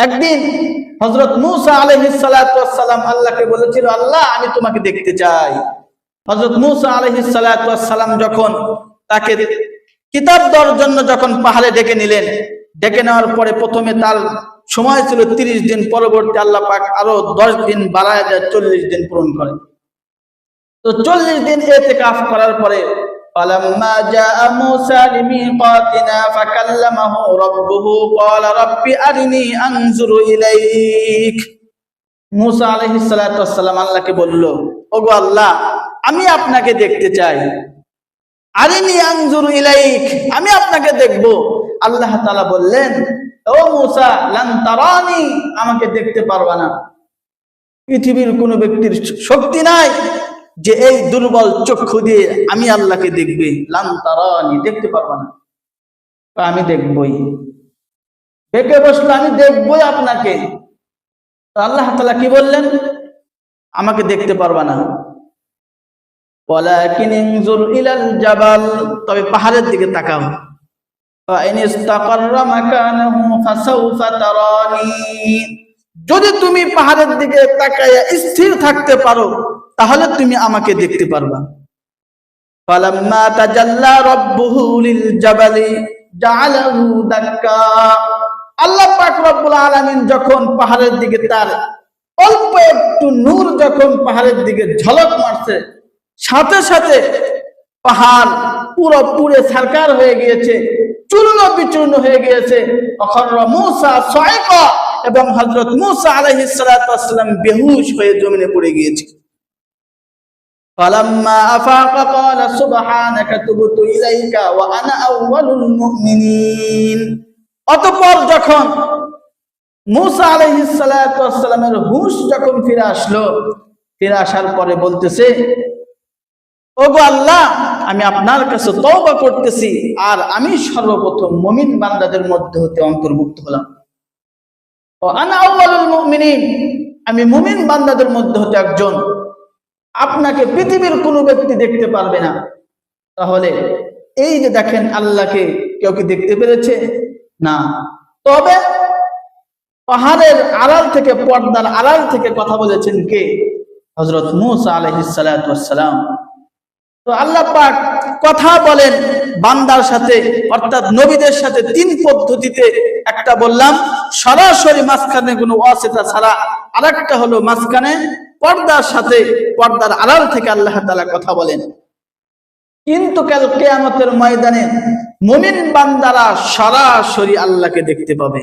একদিন হযরত মূসা আলাইহিস সালাতু ওয়াস সালাম আল্লাহকে বলেছিল, আল্লাহ আমি তোমাকে দেখতে চাই। হযরত মূসা আলাইহিস সালাতু ওয়াস সালাম যখন তাকে কিতাব দেওয়ার জন্য যখন পাহাড়ে ডেকে নিলেন, ডেকে নেওয়ার পরে প্রথমে তার সময় ছিল 30 দিন, পরবর্তী আল্লাহ পাক আরো 10 দিন বাড়ায় দেয়, 40 দিন পূরণ করে। তো 40 দিন ইতিকাফ করার পরে فلما جاء موسى لميقاتنا فكلمه ربه قال رب أرني أنظر إليك। মুসা আলাইহিস সালাতু ওয়াস সালাম আল্লাহকে বলল, ওগো আল্লাহ আমি আপনাকে দেখতে চাই। আরিনি আনজুরু ইলাইক, আমি আপনাকে দেখব। আল্লাহ তাআলা বললেন, ও মুসা লান তারানি, আমাকে দেখতে পারবা না। পৃথিবীর কোন ব্যক্তির শক্তি নাই যে এই দুর্বল চক্ষু দিয়ে আমি আল্লাহকে দেখবে। লান তারানি, দেখতে পারবা না। আমি দেখবই, দেখে বসলো, আমি দেখবই আপনাকে। আল্লাহ তাআলা কি বললেন, আমাকে দেখতে পারবা না। ওয়ালাকিন ইনজুর ইলাল জাবাল, তবে পাহাড়ের দিকে তাকাও। ফাইন ইসতাকাররা মাকানাহু ফাসাউফা তারানি, যদি তুমি পাহাড়ের দিকে তাকায়া স্থির থাকতে পারো তাহলে তুমি আমাকে দেখতে পারবা। ফালাম্মা তাজাল্লা রাব্বুহু লিল জাবালি জাআলাহু দাক্কা, আল্লাহ পাক রব্বুল আলামিন যখন পাহাড়ের দিকে তার অল্প একটু নূর যখন পাহাড়ের দিকে ঝলক মারছে, সাথে সাথে পাহাড় পুরো পুড়ে ছারকার হয়ে গিয়েছে, চূর্ণ বিচূর্ণ হয়ে গিয়েছে। অখররা মূসা সাইকা, এবং হযরত মূসা আলাইহিস সালাতু ওয়াস সালাম বেহুশ হয়ে জমিনে পড়ে গিয়েছে। ফালাম্মা আফাকা ক্বালা সুবহানাকা তুবতু ইলাইকা ওয়া আনা আউওয়ালুল মুমিনিন। অতঃপর যখন মূসা আলাইহিস সালাতু ওয়াস সালামের হুঁশ যখন ফিরে আসলো, ফিরে আসার পরে বলতেছে, ওগো আল্লাহ আমি আপনার কাছে তওবা করতেছি, আর আমি সর্বপ্রথম মুমিন বান্দাদের মধ্যে হতে অন্তর্ভুক্ত হলাম। ওয়া আনা আউওয়ালুল মুমিনিন, আমি মুমিন বান্দাদের মধ্যে হতে একজন। আপনাকে পৃথিবীর কোনো ব্যক্তি দেখতে পারবে না। তাহলে এই যে দেখেন, আল্লাহকে কেউ কি দেখতে পেরেছে? না। তবে পাহাড়ের আড়াল থেকে, পর্দার আড়াল থেকে কথা বলেছেন কে? হযরত মূসা আলাইহিস সালাতু ওয়াস সালাম। তো আল্লাহ পাক কথা বলেন বান্দার সাথে, অর্থাৎ নবীদের সাথে 3 পদ্ধতিতে। একটা বললাম সরাসরি মাঝখানে কোনো ওয়াসিতা ছাড়া, আরেকটা হলো মাঝখানে পর্দার সাথে, পর্দার আড়াল থেকে আল্লাহ তাআলা কথা বলেন। কিন্তু কাল কিয়ামতের ময়দানে মুমিন বান্দারা সরাসরি আল্লাহকে দেখতে পাবে।